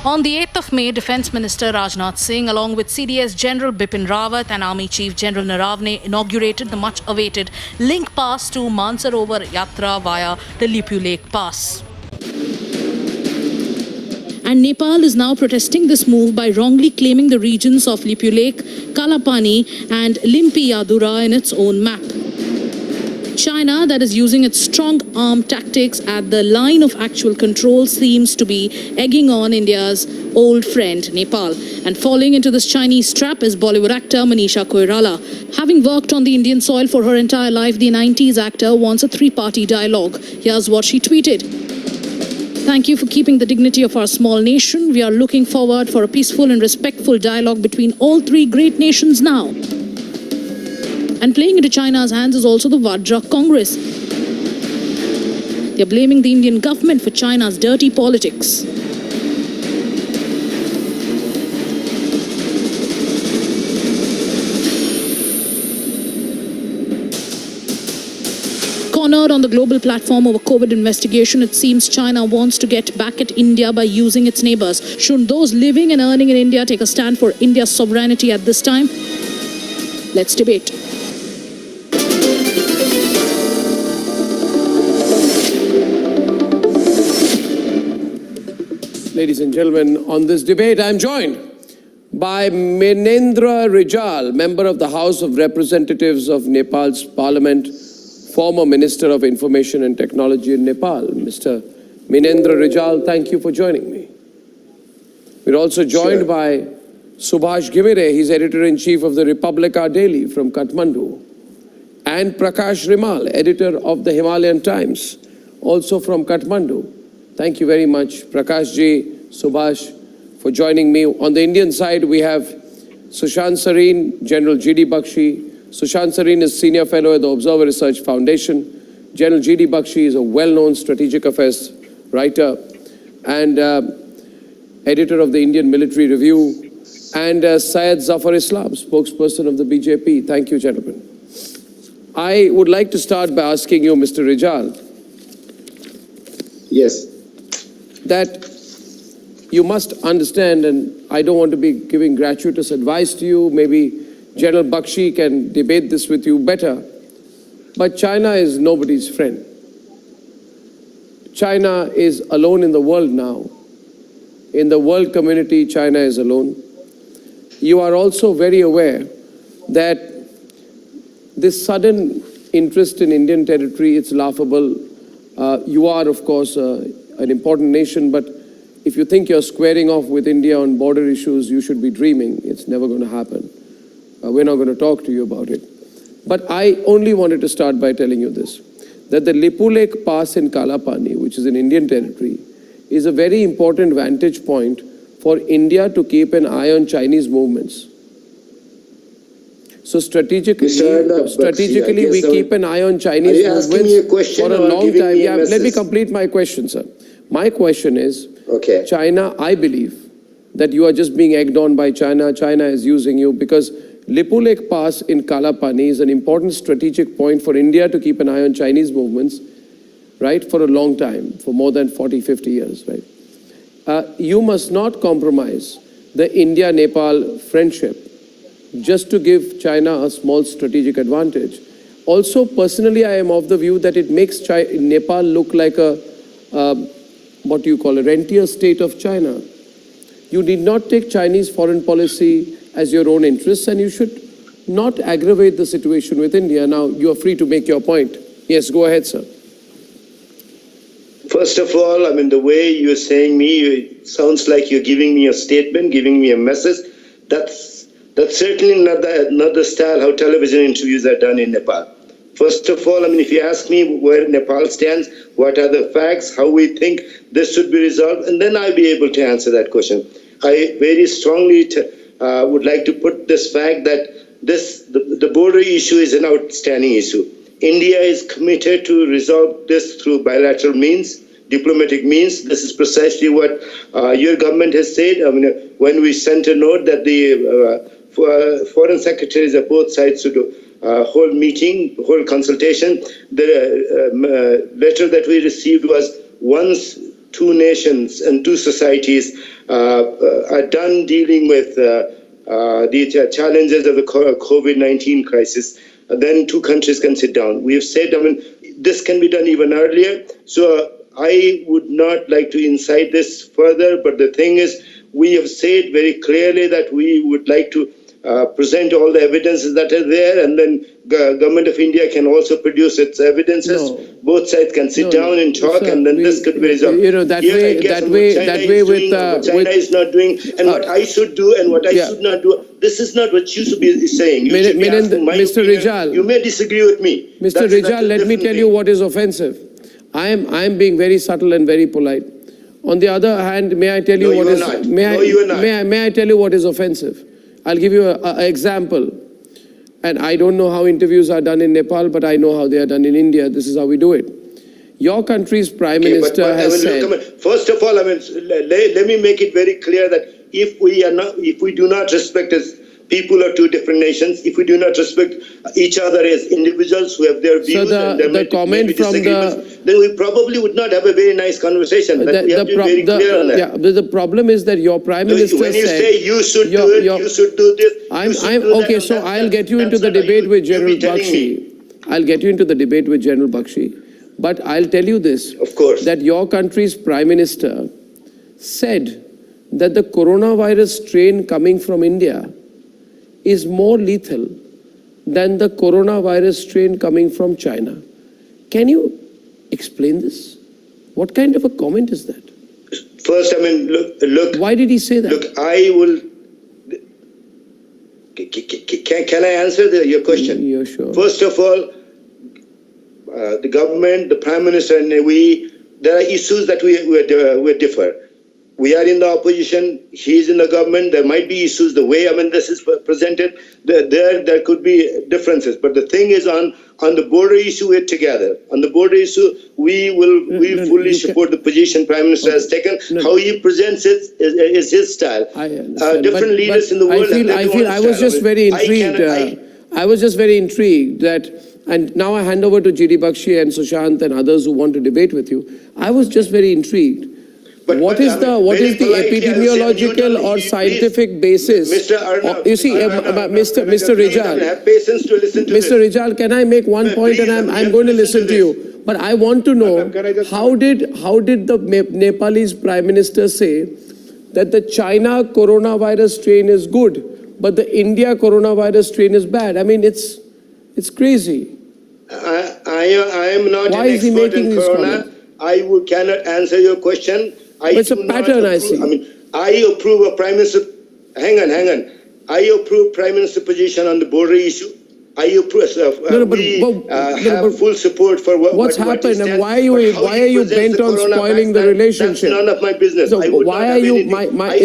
On the 8th of May, Defence Minister Rajnath Singh, along with CDS General Bipin Rawat and Army Chief General Naravne, inaugurated the much-awaited link pass to Mansarovar Yatra via the Lipu Lake Pass. And Nepal is now protesting this move by wrongly claiming the regions of Lipu Lake, Kalapani and Limpi Yadura in its own map. China, that is using its strong arm tactics at the line of actual control, seems to be egging on India's old friend, Nepal. And falling into this Chinese trap is Bollywood actor Manisha Koirala. Having worked on the Indian soil for her entire life, the 90s actor wants a three-party dialogue. Here's what she tweeted. Thank you for keeping the dignity of our small nation. We are looking forward for a peaceful and respectful dialogue between all three great nations now. And playing into China's hands is also the Vajra Congress. They are blaming the Indian government for China's dirty politics. Cornered on the global platform over COVID investigation, it seems China wants to get back at India by using its neighbors. Shouldn't those living and earning in India take a stand for India's sovereignty at this time? Let's debate. Ladies and gentlemen, on this debate, I am joined by Minendra Rijal, member of the House of Representatives of Nepal's Parliament, former Minister of Information and Technology in Nepal. Mr. Minendra Rijal, thank you for joining me. We're also joined by Subhash Ghimire, he's Editor-in-Chief of the Republica Daily from Kathmandu, and Prakash Rimal, Editor of the Himalayan Times, also from Kathmandu. Thank you very much, Prakash ji, Subhash, for joining me. On the Indian side, we have Sushant Sareen, General G.D. Bakshi. Sushant Sareen is Senior Fellow at the Observer Research Foundation. General G.D. Bakshi is a well-known strategic affairs writer and editor of the Indian Military Review, and Syed Zafar Islam, spokesperson of the BJP. Thank you, gentlemen. I would like to start by asking you, Mr. Rijal. Yes. That you must understand, and I don't want to be giving gratuitous advice to you, maybe General Bakshi can debate this with you better, but China is nobody's friend. China is alone in the world now. In the world community, China is alone. You are also very aware that this sudden interest in Indian territory, it's laughable. You are, of course, an important nation, but if you think you're squaring off with India on border issues, you should be dreaming. It's never going to happen. We're not going to talk to you about it. But I only wanted to start by telling you this, that the Lipu Lake Pass in Kalapani, which is in Indian territory, is a very important vantage point for India to keep an eye on Chinese movements. So strategically, we keep an eye on Chinese movements for a long time. Yeah, let me complete my question, sir. My question is, China, I believe that you are just being egged on by China. China is using you because Lipu Lake Pass in Kalapani is an important strategic point for India to keep an eye on Chinese movements, right, for a long time, for more than 40, 50 years, right? You must not compromise the India-Nepal friendship just to give China a small strategic advantage. Also, personally, I am of the view that it makes Nepal look like a, what do you call, a rentier state of China. You need not take Chinese foreign policy as your own interests, and you should not aggravate the situation with India. Now, you are free to make your point. Yes, go ahead, sir. First of all, I mean, the way you're saying me, it sounds like you're giving me a statement, giving me a message. That's certainly not the style how television interviews are done in Nepal. First of all, I mean, if you ask me where Nepal stands, what are the facts, how we think this should be resolved, and then I'll be able to answer that question. I very strongly would like to put this fact that the border issue is an outstanding issue. India is committed to resolve this through bilateral means, diplomatic means. This is precisely what your government has said. I mean, when we sent a note that the foreign secretaries of both sides should hold meeting, hold consultation, the letter that we received was once two nations and two societies are done dealing with the challenges of the COVID-19 crisis, then two countries can sit down. We have said, this can be done even earlier. So I would not like to incite this further, but the thing is, we have said very clearly that we would like to present all the evidences that are there, and then government of India can also produce its evidences. No. Both sides can sit down and talk, sir, and then this could be resolved. That way with China is not doing, and what I should do and what I should not do. This is not what you should be saying. You should be asking my Mr. opinion. Rijal, you may disagree with me. Mr. Rijal, let me tell you what is offensive. I am being very subtle and very polite. On the other hand, may I tell you what is may I tell you what is offensive? I'll give you an example. And I don't know how interviews are done in Nepal, but I know how they are done in India. This is how we do it. Your country's Prime Minister has said... First of all, let me make it very clear that if we do not respect as people of two different nations, if we do not respect each other as individuals who have their views, so the comment from then we probably would not have a very nice conversation. But we have to be very clear on that. Yeah, the problem is that your Prime Minister when you said... say you should do it, you should do this, okay, so I'll get you into the debate with General Bakshi. I'll get you into the debate with General Bakshi. But I'll tell you this. Of course. That your country's Prime Minister said that the coronavirus strain coming from India is more lethal than the coronavirus strain coming from China. Can you explain this? What kind of a comment is that? First, look. Why did he say that? Look, I will... Can I answer your question? Yeah, sure. First of all, the government, the Prime Minister and there are issues that we differ. We are in the opposition, he is in the government, there might be issues, the way this is presented, there could be differences. But the thing is, on the border issue, we're together. On the border issue, we fully support the position Prime Minister has taken. How he presents it is his style. Different leaders in the world have their own style. I was just very intrigued. I was just very intrigued that, and now I hand over to GD Bakshi and Sushant and others who want to debate with you. I was just very intrigued. What is the epidemiological or scientific basis? Mr. Arnab, you see, Mr. Rijal. Have patience to listen to Mr. Rijal, can I make one point, and I'm going to listen to you. But I want to know, how did the Nepalese Prime Minister say that the China coronavirus strain is good, but the India coronavirus strain is bad? It's crazy. I am not Why an is he expert making in this corona. comment? I cannot answer your question. It's a pattern, I see. I approve of Prime Minister. Hang on. I approve Prime Minister position on the border issue. I approve. Have full support for what's happened, and why are you bent on spoiling the relationship? That's none of my business. So why are you?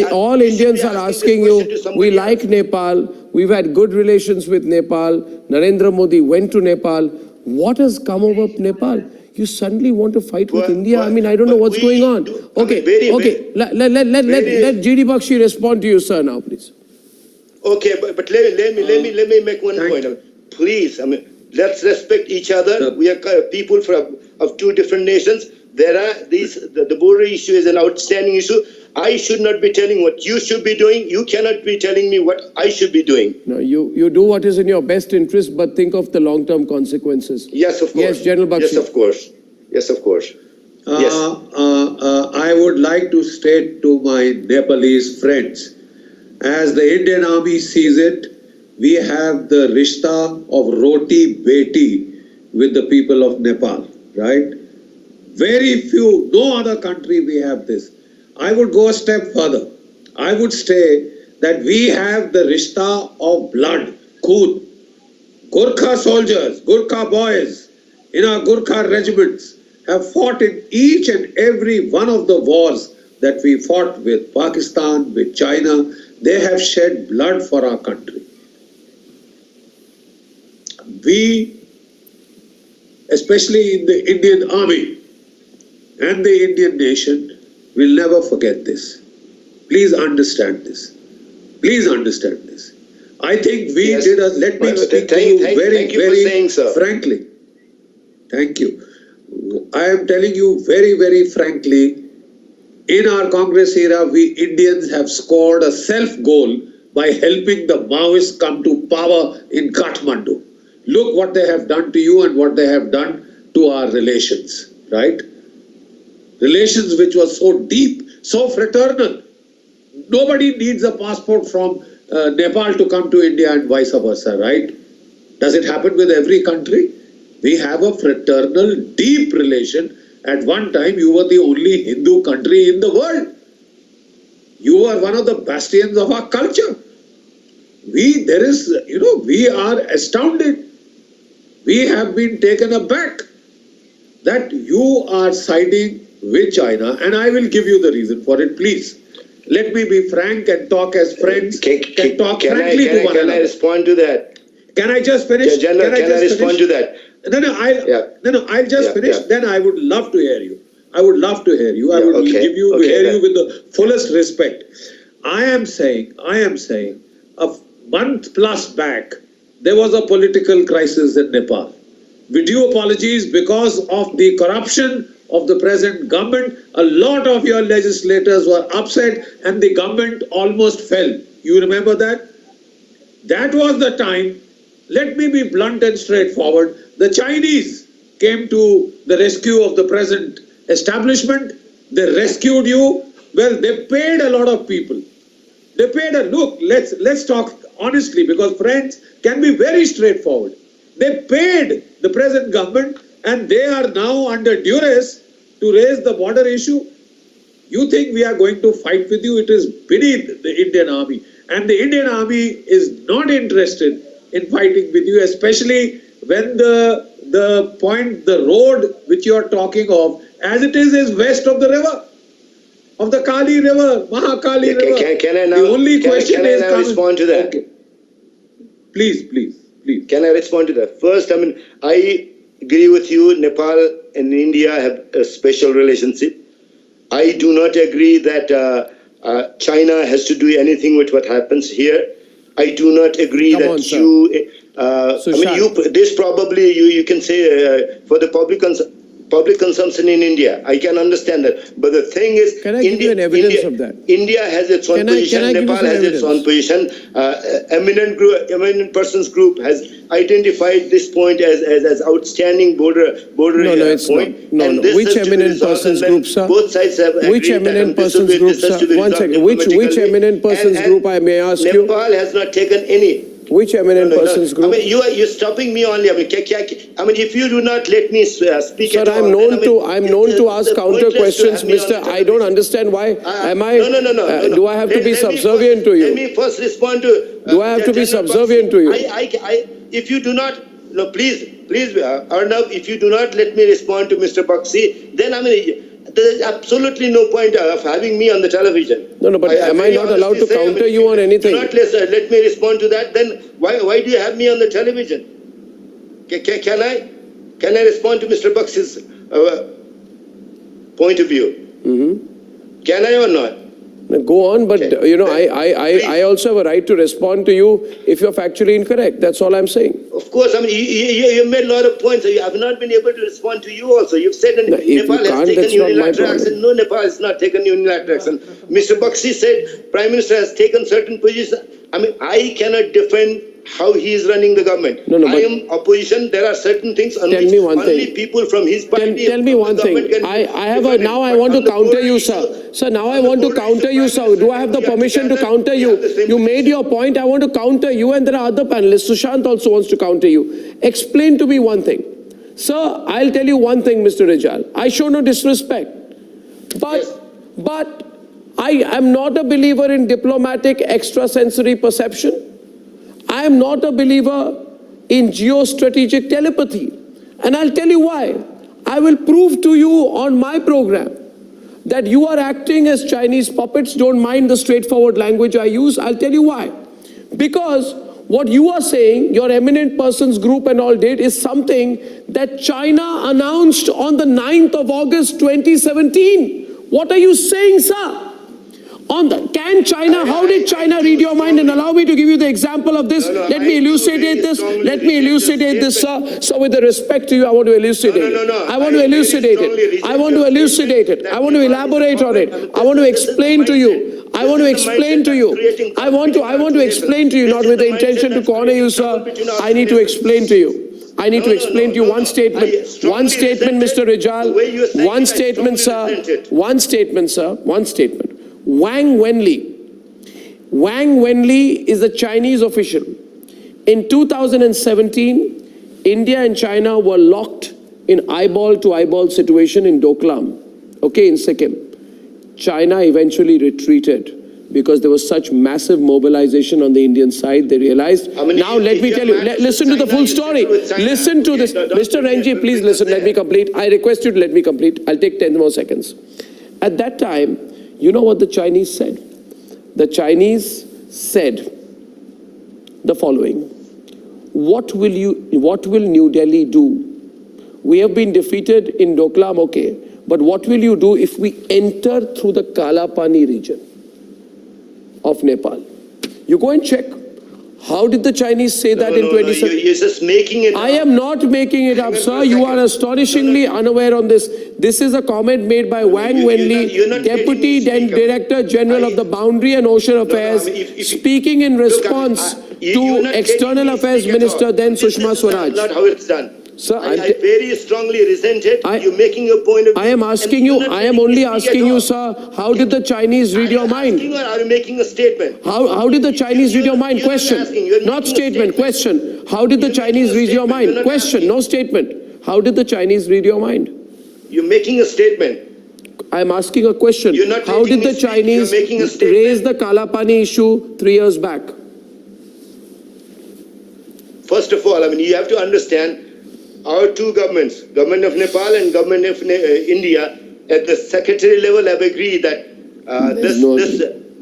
All Indians are asking you. We like Nepal. We've had good relations with Nepal. Narendra Modi went to Nepal. What has come over Nepal? You suddenly want to fight with India? I don't know what's going on. Okay. Let GD Bakshi respond to you, sir, now, please. Okay, but let me make one point. Please, let's respect each other. We are people of two different nations. The border issue is an outstanding issue. I should not be telling what you should be doing. You cannot be telling me what I should be doing. No, you do what is in your best interest, but think of the long-term consequences. Yes, of course. Yes, General Bakshi. Yes, of course. Yes. I would like to state to my Nepalese friends, as the Indian Army sees it, we have the rishta of roti beti with the people of Nepal, right? Very few, no other country we have this. I would go a step further. I would say that we have the rishta of blood, khun. Gurkha soldiers, Gurkha boys in our Gurkha regiments have fought in each and every one of the wars that we fought with Pakistan, with China. They have shed blood for our country. We, especially in the Indian Army and the Indian nation, will never forget this. Please understand this. Please understand this. I think we did a, let me speak to you very frankly. Thank you. I am telling you very, very frankly In our Congress era, we Indians have scored a self-goal by helping the Maoists come to power in Kathmandu. Look what they have done to you and what they have done to our relations, right? Relations which were so deep, so fraternal. Nobody needs a passport from Nepal to come to India and vice versa, right? Does it happen with every country? We have a fraternal, deep relation. At one time, you were the only Hindu country in the world. You are one of the bastions of our culture. We are astounded. We have been taken aback that you are siding with China, and I will give you the reason for it, please. Let me be frank and talk as friends. Can I respond to that? Can I just finish? General, can I respond to that? I'll just finish. Then I would love to hear you. I would love to hear you. I would hear you with the fullest respect. I am saying, a month plus back, there was a political crisis in Nepal. With due apologies, because of the corruption of the present government, a lot of your legislators were upset and the government almost fell. You remember that? That was the time. Let me be blunt and straightforward. The Chinese came to the rescue of the present establishment. They rescued you. Well, they paid a lot of people. They paid look, let's talk honestly, because friends can be very straightforward. They paid the present government and they are now under duress to raise the border issue. You think we are going to fight with you? It is beneath the Indian Army. And the Indian Army is not interested in fighting with you, especially when the road which you are talking of, as it is west of the river, of the Kali River, Mahakali River. Can I now, the only question can I now respond to that? Okay. Please. Can I respond to that? First, I agree with you. Nepal and India have a special relationship. I do not agree that China has to do anything with what happens here. I do not agree this probably you can say for the public consumption in India. I can understand that. But the thing is, can I give you an evidence of that? India has its own position, Nepal has its own position. Eminent Persons Group has identified this point as outstanding border point. No, which eminent persons group, sir? Both sides have agreed. Which eminent persons group, sir? One second. Which eminent persons group, I may ask you? Nepal has not taken any. Which eminent persons group? You're stopping me only. If you do not let me speak, sir, I'm known to ask counter questions, Mister. I don't understand why. No. Do I have to be subservient to you? Let me first respond to. Do I have to be subservient to you? If you do not, please, Arnav, if you do not let me respond to Mr. Bakshi, then there is absolutely no point of having me on the television. No, but am I not allowed to counter you on anything? Do not let me respond to that, then why do you have me on the television? Can I respond to Mr. Bakshi's point of view? Mm-hmm. Can I or not? Go on, but I also have a right to respond to you if you're factually incorrect. That's all I'm saying. Of course, you made a lot of points. I have not been able to respond to you also. You've said Nepal has taken unilateral action. No, Nepal has not taken unilateral action. Mr. Bakshi said Prime Minister has taken certain positions. I cannot defend how he is running the government. I am opposition. There are certain things on which only people from his party. Tell me one thing. Now I want to counter you, sir. Sir, now I want to counter you, sir. Do I have the permission to counter you? You made your point. I want to counter you, and there are other panelists. Sushant also wants to counter you. Explain to me one thing. Sir, I'll tell you one thing, Mr. Rijal. I show no disrespect. But I am not a believer in diplomatic extrasensory perception. I am not a believer in geostrategic telepathy. And I'll tell you why. I will prove to you on my program that you are acting as Chinese puppets. Don't mind the straightforward language I use. I'll tell you why. Because what you are saying, your eminent persons group and all did, is something that China announced on the 9th of August 2017. What are you saying, sir? Can China, how did China read your mind? And allow me to give you the example of this. Let me elucidate this. Let me elucidate this, sir. So with the respect to you, I want to elucidate it. I want to elucidate it. I want to elucidate it. I want to elaborate on it. I want to explain to you. I want to explain to you. I want to explain to you, not with the intention to corner you, sir. I need to explain to you. I need to explain to you one statement. One statement, Mr. Rijal. One statement, sir. One statement, sir. One statement. Wang Wenli is a Chinese official. In 2017, India and China were locked in eyeball-to-eyeball situation in Doklam, okay, in Sikkim. China eventually retreated because there was such massive mobilization on the Indian side. They realized, now let me tell you, listen to the full story. Listen to this. Mr. Renji, please listen, let me complete. I request you to let me complete. I'll take 10 more seconds. At that time, you know what the Chinese said? The Chinese said the following: What will New Delhi do? We have been defeated in Doklam, okay, but what will you do if we enter through the Kalapani region of Nepal? You go and check. How did the Chinese say that in 2017? You're just making it up. I am not making it up, sir. You are astonishingly unaware on this. This is a comment made by Wang Wenli, Deputy Director General of the Boundary and Ocean Affairs, speaking in response to External Affairs Minister then Sushma Swaraj. That's not how it's done. Sir, I very strongly resent it. You're making a point of... I am asking you, I am only asking you, sir, how did the Chinese read your mind? Are you making a statement? How did the Chinese read your mind? Question. Not statement, question. How did the Chinese read your mind? Question, no statement. How did the Chinese read your mind? You're making a statement. I am asking a question. How did the Chinese raise the Kalapani issue 3 years back? First of all, you have to understand our two governments, Government of Nepal and Government of India, at the secretary level have agreed that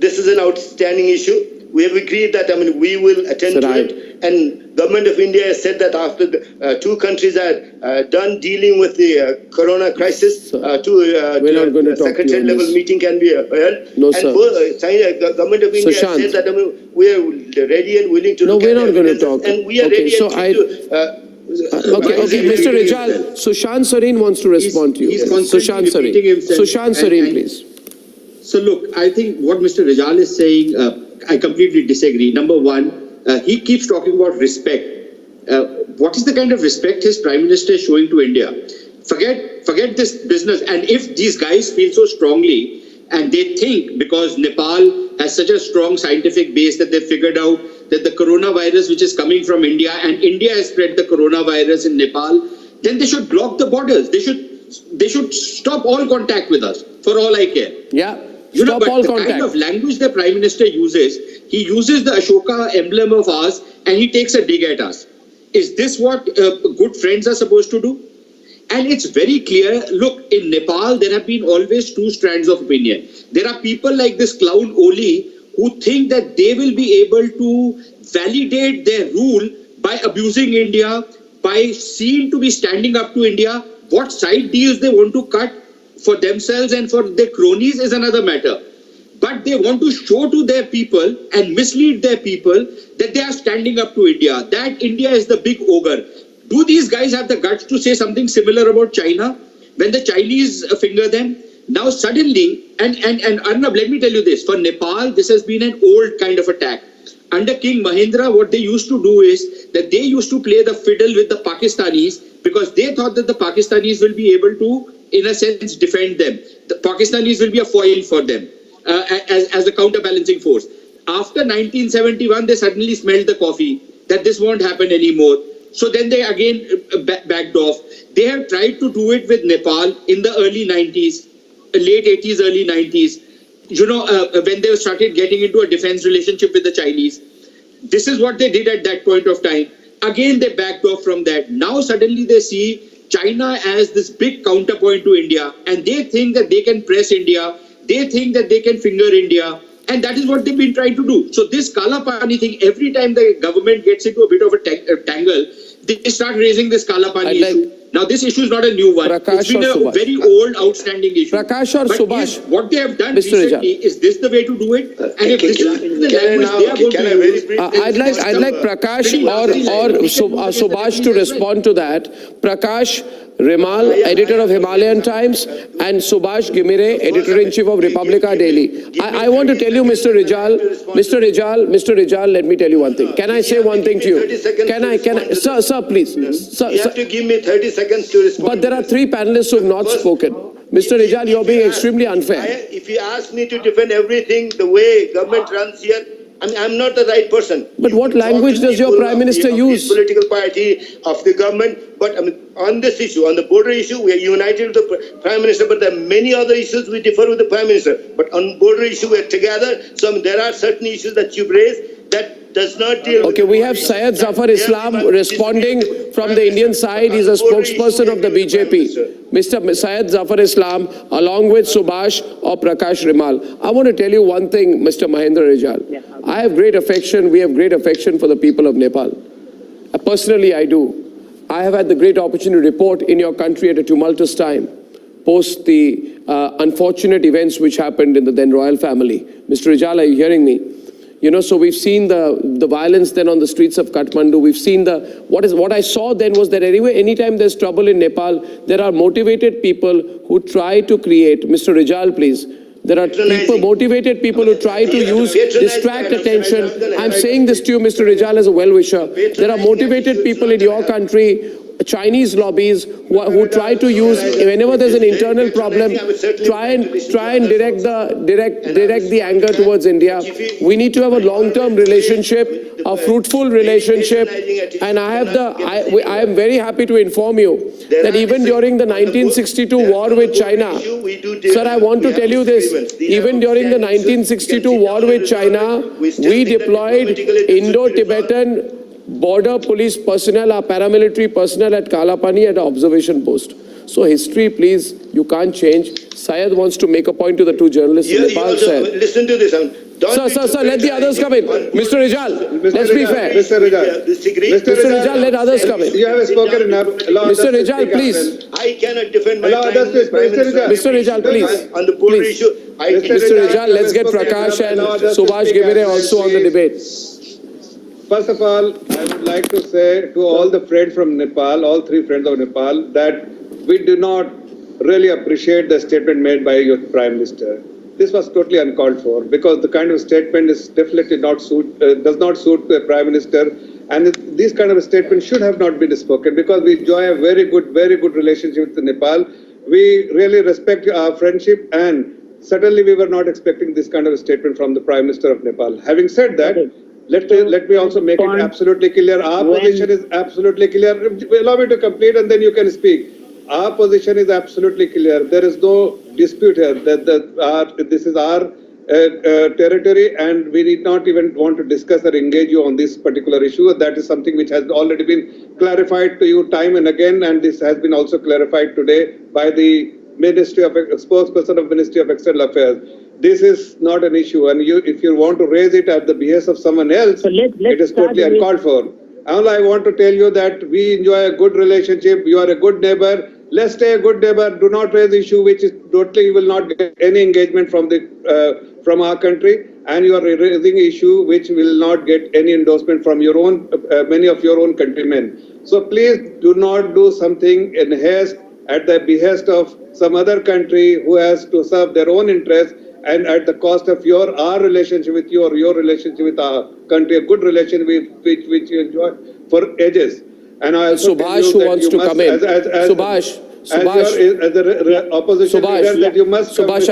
this is an outstanding issue. We have agreed that we will attend to it, and Government of India has said that after the two countries are done dealing with the corona crisis, the secretary level meeting can be held. No, sir. And Government of India has said that we are ready and willing to look at we're not going to talk. And we are ready Okay, Mr. Rijal, Sushant Sareen wants to respond to you. Sushant Sareen, please. So look, I think what Mr. Rijal is saying, I completely disagree. Number one, he keeps talking about respect. What is the kind of respect his Prime Minister is showing to India? Forget this business. And if these guys feel so strongly and they think because Nepal has such a strong scientific base that they figured out that the coronavirus which is coming from India and India has spread the coronavirus in Nepal, then they should block the borders. They should stop all contact with us, for all I care. Yeah, but the kind of language the Prime Minister uses, he uses the Ashoka emblem of ours and he takes a dig at us. Is this what good friends are supposed to do? And it's very clear, look, in Nepal, there have been always two strands of opinion. There are people like this clown Oli who think that they will be able to validate their rule by abusing India, by seeming to be standing up to India. What side deals they want to cut for themselves and for their cronies is another matter. But they want to show to their people and mislead their people that they are standing up to India, that India is the big ogre. Do these guys have the guts to say something similar about China when the Chinese finger them? Now suddenly, and Arnab, let me tell you this, for Nepal, this has been an old kind of attack. Under King Mahendra, what they used to do is that they used to play the fiddle with the Pakistanis because they thought that the Pakistanis will be able to, in a sense, defend them. The Pakistanis will be a foil for them as a counterbalancing force. After 1971, they suddenly smelled the coffee that this won't happen anymore. So then they again backed off. They have tried to do it with Nepal in the early 90s, late 80s, early 90s. When they started getting into a defense relationship with the Chinese. This is what they did at that point of time. Again, they backed off from that. Now suddenly they see China as this big counterpoint to India, and they think that they can press India. They think that they can finger India. And that is what they've been trying to do. So this Kalapani thing, every time the government gets into a bit of a tangle, they start raising this Kalapani issue. Now, this issue is not a new one. Prakash It's been or a Subhash? very old, outstanding issue. Prakash or But Subhash? what they have done Mr. recently, is this the way to do it? And if this is the language they are going to use, I'd like Prakash or Subhash to respond to that. Prakash Rimal, editor of Himalayan Times, and Subhash Gimire, editor-in-chief of Republica Daily. I want to tell you, Mr. Rijal, let me tell you one thing. Can I say one thing to you? Can I, sir, please. Sir, You have to give me 30 seconds to respond. but there are three panelists who have not spoken. Mr. Rijal, you're being extremely unfair. If you ask me to defend everything the way government runs here, I'm not the right person. But what language does your Prime Minister use? Political party of the government, but on this issue, on the border issue, we are united with the Prime Minister, but there are many other issues we differ with the Prime Minister. But on border issue, we are together. So there are certain issues that you've raised that does not deal with... Okay, we have Syed Zafar Islam responding from the Indian side. He's a spokesperson of the BJP. Mr. Syed Zafar Islam, along with Subhash or Prakash Rimal. I want to tell you one thing, Mr. Minendra Rijal. I have great affection, we have great affection for the people of Nepal. Personally, I do. I have had the great opportunity to report in your country at a tumultuous time, post the unfortunate events which happened in the then royal family. Mr. Rijal, are you hearing me? You know, so we've seen the violence then on the streets of Kathmandu. We've seen what I saw then was that anyway, anytime there's trouble in Nepal, there are motivated people who try to create, Mr. Rijal, please, there are motivated people who try to distract attention. I'm saying this to you, Mr. Rijal, as a well-wisher. There are motivated people in your country, Chinese lobbies who try to use, whenever there's an internal problem, try and direct the anger towards India. We need to have a long-term relationship, a fruitful relationship, and I am very happy to inform you that even during the 1962 war with China, sir, I want to tell you this, even during the 1962 war with China, we deployed Indo-Tibetan border police personnel, our paramilitary personnel at Kalapani at an observation post. So history, please, you can't change. Syed wants to make a point to the two journalists in Nepal. Listen to this. Sir, let the others come in. Mr. Rijal, let's be fair. Mr. Rijal, Let others come in. you have spoken enough. Mr. Rijal, please. I cannot defend my Allow others to speak, Mr. Rijal, please. On the border Please. issue, Mr. Rijal, let's get Prakash and Subhash Gimire also on the debate. First of all, I would like to say to all the friends from Nepal, all three friends of Nepal, that we do not really appreciate the statement made by your Prime Minister. This was totally uncalled for because the kind of statement is definitely does not suit the Prime Minister, and this kind of a statement should have not been spoken because we enjoy a very good relationship with Nepal. We really respect our friendship, and certainly we were not expecting this kind of a statement from the Prime Minister of Nepal. Having said that, let me also make it absolutely clear. Our position is absolutely clear. Allow me to complete and then you can speak. Our position is absolutely clear. There is no dispute here that this is our territory and we did not even want to discuss or engage you on this particular issue. That is something which has already been clarified to you time and again, and this has been also clarified today by the spokesperson of Ministry of External Affairs. This is not an issue, and if you want to raise it at the behest of someone else, it is totally uncalled for. All I want to tell you that we enjoy a good relationship. You are a good neighbor. Let's stay a good neighbor. Do not raise issue which is totally you will not get any engagement from our country, and you are raising issue which will not get any endorsement from your own many of your own countrymen. So please do not do something in haste at the behest of some other country who has to serve their own interests and at the cost of our relationship with you or your relationship with our country, a good relation which you enjoy for ages. And I also Subhash who wants to come in. Subhash. As the opposition leader, that you must Subhash,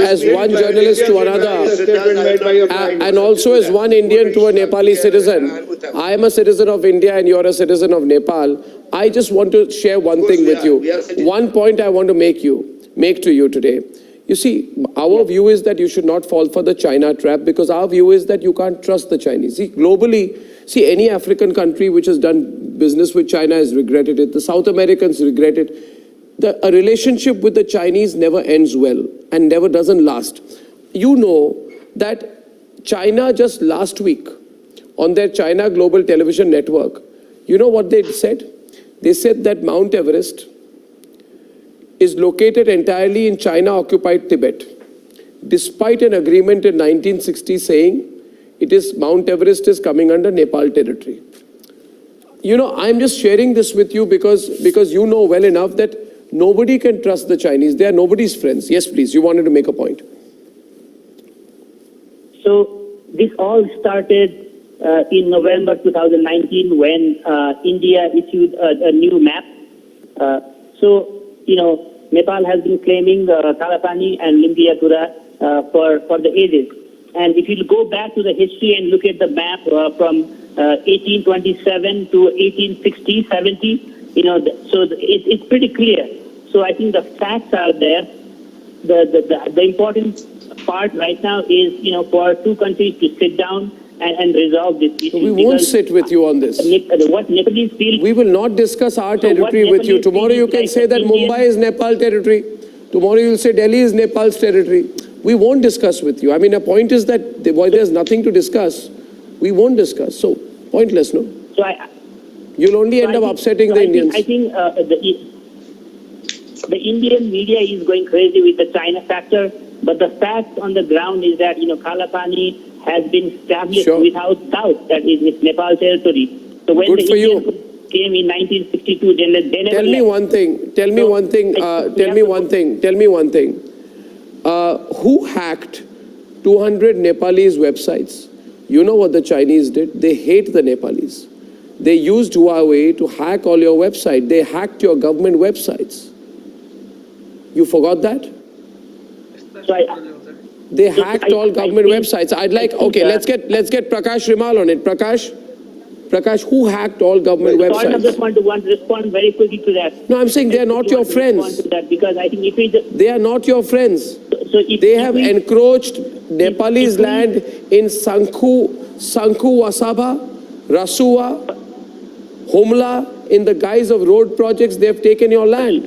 as one journalist to another, and also as one Indian to a Nepali citizen. I am a citizen of India and you are a citizen of Nepal. I just want to share one thing with you. One point I want to make to you today. You see, our view is that you should not fall for the China trap because our view is that you can't trust the Chinese. See, globally, any African country which has done business with China has regretted it. The South Americans regret it. A relationship with the Chinese never ends well and never doesn't last. You know that China just last week on their China Global Television Network You know what they said? They said that Mount Everest is located entirely in China-occupied Tibet, despite an agreement in 1960 saying Mount Everest is coming under Nepal territory. You know, I'm just sharing this with you because you know well enough that nobody can trust the Chinese. They are nobody's friends. Yes, please, you wanted to make a point. So this all started in November 2019 when India issued a new map. So, you know, Nepal has been claiming Kalapani and Limpiyatura for the ages. And if you go back to the history and look at the map from 1827 to 1860, 70, you know, it's pretty clear. So I think the facts are there. The important part right now is, you know, for two countries to sit down and resolve this issue. We won't sit with you on this. What Nepalese feel... We will not discuss our territory with you. Tomorrow you can say that Mumbai is Nepal territory. Tomorrow you'll say Delhi is Nepal's territory. We won't discuss with you. I mean, the point is that there's nothing to discuss. We won't discuss. So, pointless, no? So you'll only end up upsetting the Indians. I think the Indian media is going crazy with the China factor, but the fact on the ground is that, you know, Kalapani has been established without doubt that it's Nepal territory. So when the Indians came in 1962, they never Tell me one thing. Who hacked 200 Nepalese websites? You know what the Chinese did? They hate the Nepalese. They used Huawei to hack all your websites. They hacked your government websites. You forgot that? They hacked all government websites. I'd like, okay, let's get Prakash Rimal on it. Prakash, who hacked all government websites? I just want to respond very quickly to that. No, I'm saying they are not your friends. Because I think if we they are not your friends. They have encroached Nepalese land in Sanku Wasaba, Rasua, Humla, in the guise of road projects. They have taken your land.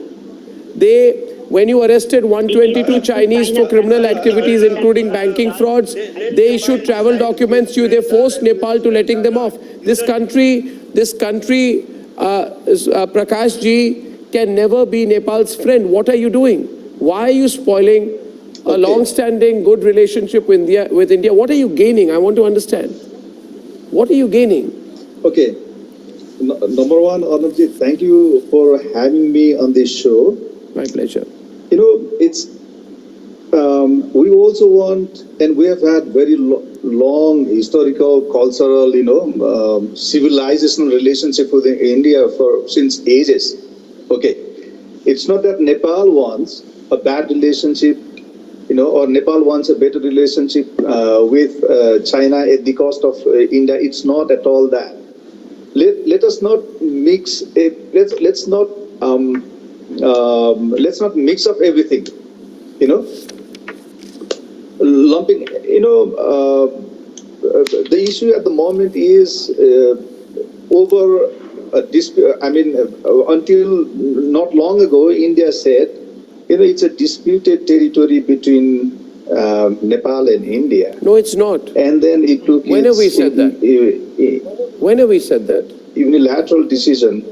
When you arrested 122 Chinese for criminal activities, including banking frauds, they issued travel documents to you. They forced Nepal to letting them off. This country, Prakash ji, can never be Nepal's friend. What are you doing? Why are you spoiling a long-standing good relationship with India? What are you gaining? I want to understand. What are you gaining? Okay. Number one, Arnabji, thank you for having me on this show. My pleasure. You know, it's we also want, and we have had very long historical, cultural, you know, civilizational relationship with India since ages. Okay, it's not that Nepal wants a bad relationship, you know, or Nepal wants a better relationship with China at the cost of India. It's not at all that. Let us not mix. Let's not mix up everything, you know. Lumping, you know, the issue at the moment is over a dispute. I mean, until not long ago, India said, you know, it's a disputed territory between Nepal and India. No, it's not. And then it took. When have we said that? When have we said that? Unilateral decision.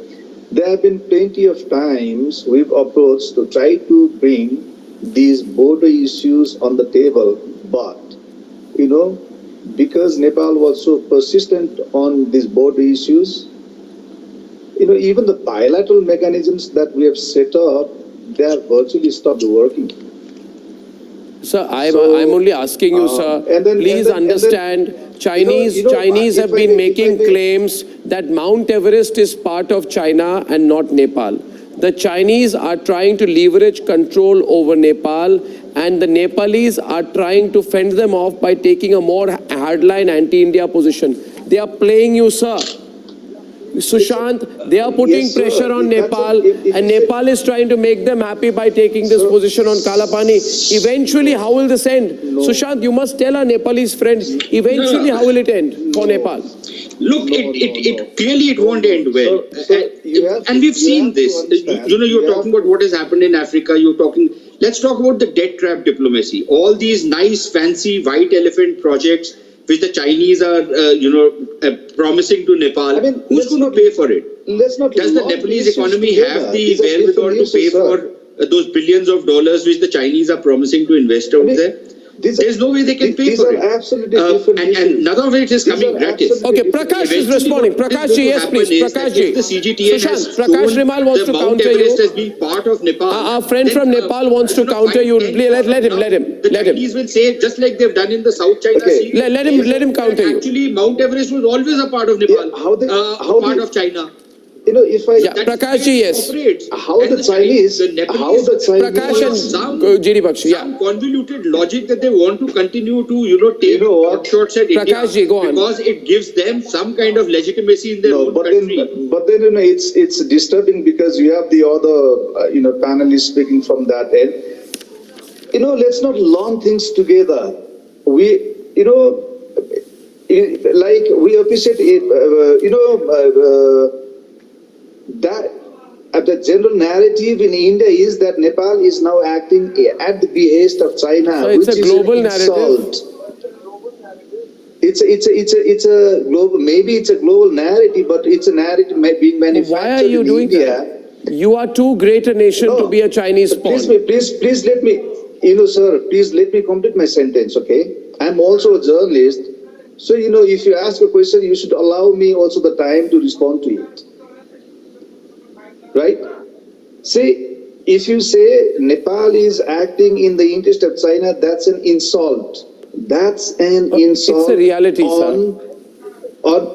There have been plenty of times we've approached to try to bring these border issues on the table, but, you know, because Nepal was so persistent on these border issues, you know, even the bilateral mechanisms that we have set up, they are virtually stopped working. Sir, I'm only asking you, sir, please understand, Chinese have been making claims that Mount Everest is part of China and not Nepal. The Chinese are trying to leverage control over Nepal, and the Nepalese are trying to fend them off by taking a more hardline anti-India position. They are playing you, sir. Sushant, they are putting pressure on Nepal, and Nepal is trying to make them happy by taking this position on Kalapani. Eventually, how will this end? Sushant, you must tell our Nepalese friends, eventually how will it end for Nepal? Look, clearly it won't end well. And we've seen this. You know, you're talking about what has happened in Africa. Let's talk about the debt trap diplomacy. All these nice, fancy, white elephant projects which the Chinese are, promising to Nepal, I mean, who's going to pay for it? Let's not. Does the lump Nepalese issues economy together. have the These are wherewithal different to pay issues, sir. for those billions of dollars which the Chinese are promising to invest out there? There's no way they can pay for it. These are absolutely different issues. And none of it is These coming are gratis. absolutely Okay, different Prakash is Eventually, responding. what is Prakash going ji, to yes, happen please. is Prakash that ji. if the CGTN has Sushant, Prakash shown Rimal wants the to Mount counter Everest you. as being part of Nepal. Our friend then, from Nepal wants to counter you. 5, 10 Let him. The Chinese will say, just like they've done in the South China Okay. Sea. Let him counter you. Actually, Mount Everest was always a part of Nepal, how of China. If I Yeah, Prakash ji, yes. how the Chinese, Prakash and GD Bakshi, yeah. Some convoluted logic that they want to continue to, take shots at India Prakash ji, go on. because it gives them some kind of legitimacy in their own country. But then it's disturbing because you have the other panelists speaking from that end. Let's not lump things together. We like we appreciate it. That the general narrative in India is that Nepal is now acting at the behest of China, So it's which a is global an insult. It's a global. Maybe it's a global narrative, but it's a narrative being manufactured Why are you in doing India. that? You are too great a nation to be a Chinese pawn. Please let me, sir. Please let me complete my sentence, okay? I'm also a journalist, so if you ask a question, you should allow me also the time to respond to it. Right? See, if you say Nepal is acting in the interest of China, that's an insult. That's an insult. It's a reality, on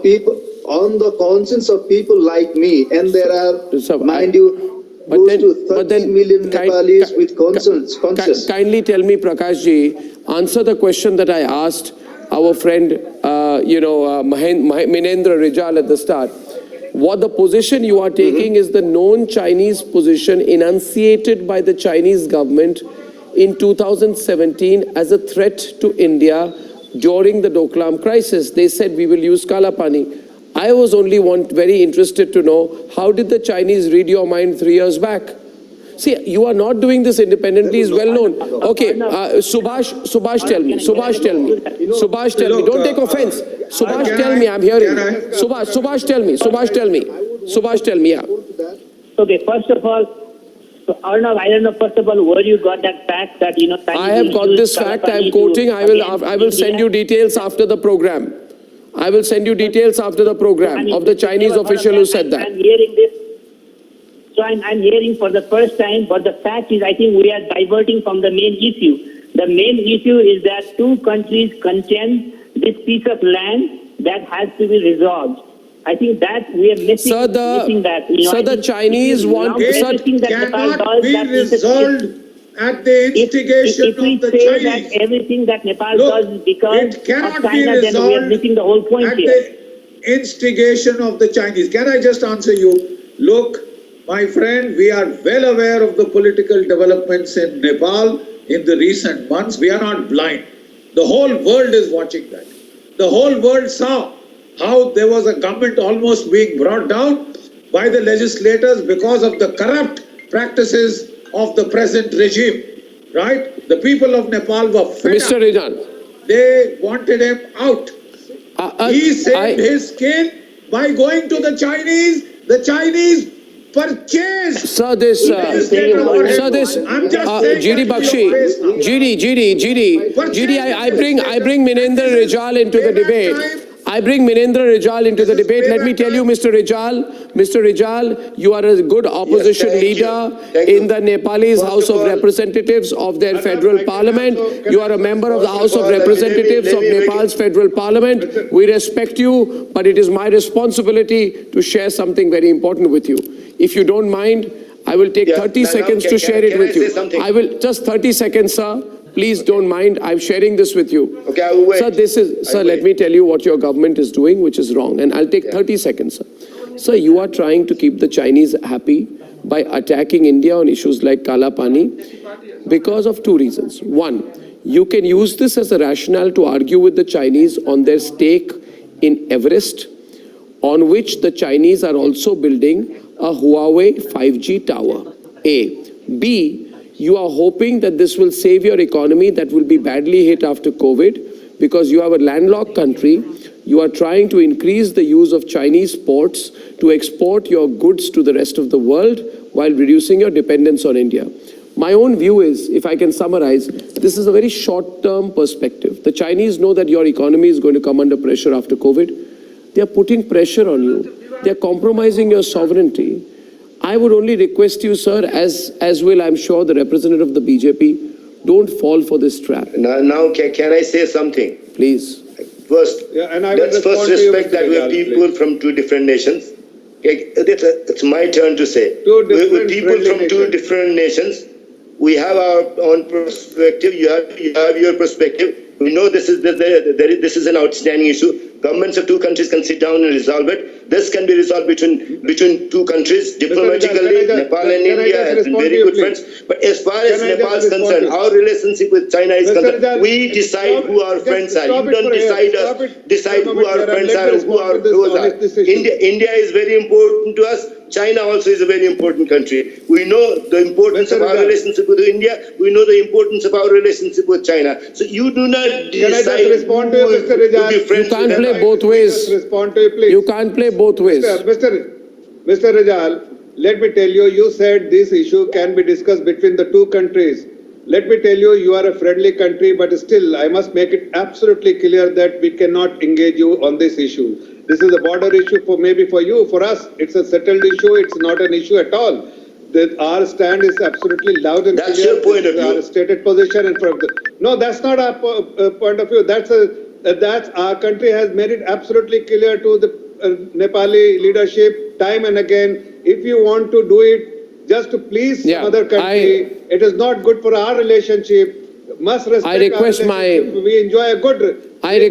people, on the conscience of people like me, and there are, mind you, close to 30 million Nepalis with conscience. Kindly tell me, Prakash ji, answer the question that I asked our friend, Minendra Rijal at the start. What the position you are taking is the known Chinese position enunciated by the Chinese government in 2017 as a threat to India during the Doklam crisis. They said we will use Kala Pani. I was only very interested to know, how did the Chinese read your mind 3 years back? See, you are not doing this independently is well known. Okay, Subhash tell me. Subhash tell me. Subhash tell me. Don't take offense. Subhash tell me, I'm hearing. Subhash tell me. Subhash tell me. Subhash tell me, yeah. Okay, first of all, so Arnav, I don't know, first of all, where you got that fact that, I have got this fact, I am quoting, I will send you details after the program. I will send you details after the program of the Chinese official who said that. I'm hearing this. So I'm hearing for the first time, but the fact is I think we are diverting from the main issue. The main issue is that two countries contend this piece of land that has to be resolved. I think that we are missing, missing that. So the Chinese want... It cannot be resolved at the instigation of the Chinese. If we say that everything that Nepal does is because of China, then we are missing the whole point here. At the instigation of the Chinese. Can I just answer you? Look, my friend, we are well aware of the political developments in Nepal in the recent months. We are not blind. The whole world is watching that. The whole world saw how there was a government almost being brought down by the legislators because of the corrupt practices of the present regime. Right? The people of Nepal were fed Mr. up. Rijal. They wanted him out. He saved his skin by going to the Chinese. The Chinese purchased. Sir, this, GD Bakshi, GD, I bring Minendra Rijal into the debate. I bring Minendra Rijal into the debate. Let me tell you, Mr. Rijal, you are a good opposition leader in the Nepalese House of Representatives of their federal parliament. You are a member of the House of Representatives of Nepal's federal parliament. We respect you, but it is my responsibility to share something very important with you. If you don't mind, I will take 30 seconds to share it with you. I will, just 30 seconds, sir. Please don't mind, I'm sharing this with you. Okay, I will wait. Sir, let me tell you what your government is doing, which is wrong. And I'll take 30 seconds, sir. Sir, you are trying to keep the Chinese happy by attacking India on issues like Kala Pani because of two reasons. One, you can use this as a rationale to argue with the Chinese on their stake in Everest, on which the Chinese are also building a Huawei 5G tower. A. B. You are hoping that this will save your economy that will be badly hit after COVID because you have a landlocked country. You are trying to increase the use of Chinese ports to export your goods to the rest of the world while reducing your dependence on India. My own view is, if I can summarize, this is a very short-term perspective. The Chinese know that your economy is going to come under pressure after COVID. They are putting pressure on you. They are compromising your sovereignty. I would only request you, sir, as will, I'm sure, the representative of the BJP, don't fall for this trap. Now can I say something? Please. First, let's first respect that we are people from two different nations. It's my turn to say. We're people from two different nations. We have our own perspective. You have your perspective. We know this is an outstanding issue. Governments of two countries can sit down and resolve it. This can be resolved between two countries diplomatically. Nepal and India have been very good friends. But as far as Nepal is concerned, our relationship with China is concerned, we decide who our friends are. You don't decide who our friends are, who our foes are. India is very important to us. China also is a very important country. We know the importance of our relationship with India. We know the importance of our relationship with China. So you do not decide who to be friends. You can't play both ways. You can't play both ways. Mr. Rijal, let me tell you, you said this issue can be discussed between the two countries. Let me tell you, you are a friendly country, but still, I must make it absolutely clear that we cannot engage you on this issue. This is a border issue maybe for you. For us, it's a settled issue. It's not an issue at all. Our stand is absolutely loud and clear. That's your point of view. Our stated position in front of No, that's not our point of view. That's our country has made it absolutely clear to the Nepali leadership time and again. If you want to do it just to please some other country, it is not good for our relationship. Must respect I request our relationship. We enjoy a good. In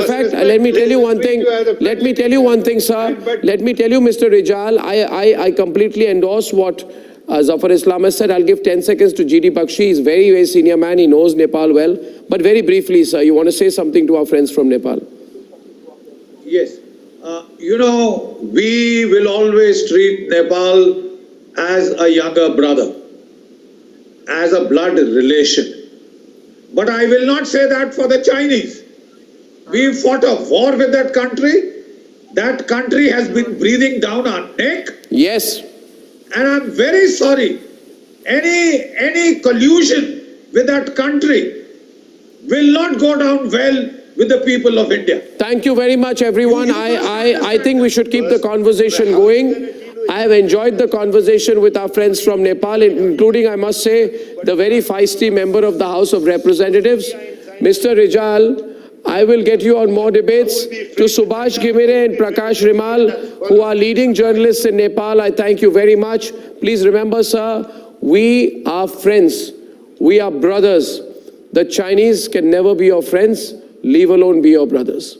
fact, let me tell you one thing. Let me tell you one thing, sir. Let me tell you, Mr. Rijal, I completely endorse what Zafar Islam has said. I'll give 10 seconds to GD Bakshi. He's very, very senior man. He knows Nepal well. But very briefly, sir, you want to say something to our friends from Nepal? Yes. We will always treat Nepal as a younger brother, as a blood relation. But I will not say that for the Chinese. We fought a war with that country. That country has been breathing down our neck. Yes. And I'm very sorry. Any collusion with that country will not go down well with the people of India. Thank you very much, everyone. I think we should keep the conversation going. I have enjoyed the conversation with our friends from Nepal, including, I must say, the very feisty member of the House of Representatives, Mr. Rijal. I will get you on more debates. To Subhash Ghimire and Prakash Rimal, who are leading journalists in Nepal, I thank you very much. Please remember, sir, we are friends. We are brothers. The Chinese can never be your friends, leave alone be your brothers.